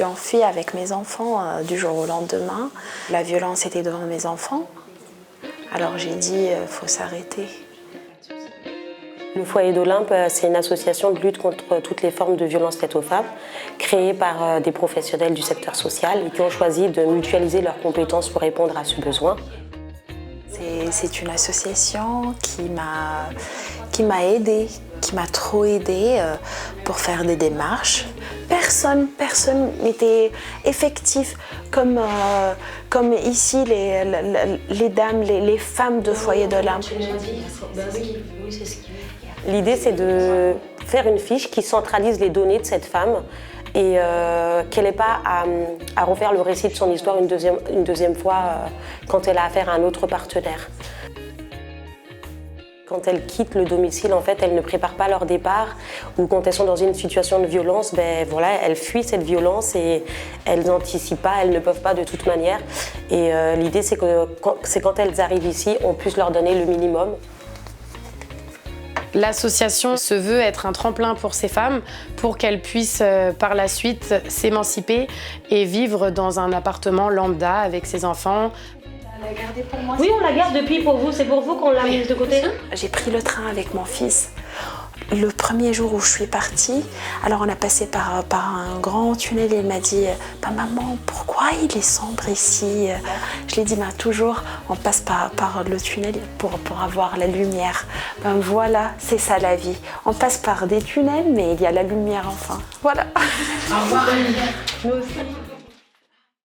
suis enfuie avec mes enfants du jour au lendemain. La violence était devant mes enfants. Alors j'ai dit, faut s'arrêter. Le Foyer d'Olympe, c'est une association de lutte contre toutes les formes de violence faites aux femmes, créée par des professionnels du secteur social et qui ont choisi de mutualiser leurs compétences pour répondre à ce besoin. C'est une association qui m'a aidée, qui m'a trop aidée pour faire des démarches. Personne n'était effectif comme ici les dames, les femmes de Foyer d'Olympe. L'idée, c'est de faire une fiche qui centralise les données de cette femme et qu'elle n'ait pas à refaire le récit de son histoire une deuxième fois quand elle a affaire à un autre partenaire. Quand elles quittent le domicile, en fait, elles ne préparent pas leur départ ou quand elles sont dans une situation de violence, elles fuient cette violence et elles n'anticipent pas, elles ne peuvent pas de toute manière. Et l'idée, c'est quand elles arrivent ici, on puisse leur donner le minimum. L'association se veut être un tremplin pour ces femmes pour qu'elles puissent par la suite s'émanciper et vivre dans un appartement lambda avec ses enfants. La garder pour moi. Oui, on la garde depuis pour vous, c'est pour vous qu'on l'a mise de côté. J'ai pris le train avec mon fils. Le premier jour où je suis partie, alors on a passé par un grand tunnel et il m'a dit « Maman, pourquoi il est sombre ici ?» Je lui ai dit « Toujours, on passe par le tunnel pour avoir la lumière. » Voilà, c'est ça la vie. On passe par des tunnels, mais il y a la lumière enfin. Voilà. Au revoir. Nous aussi.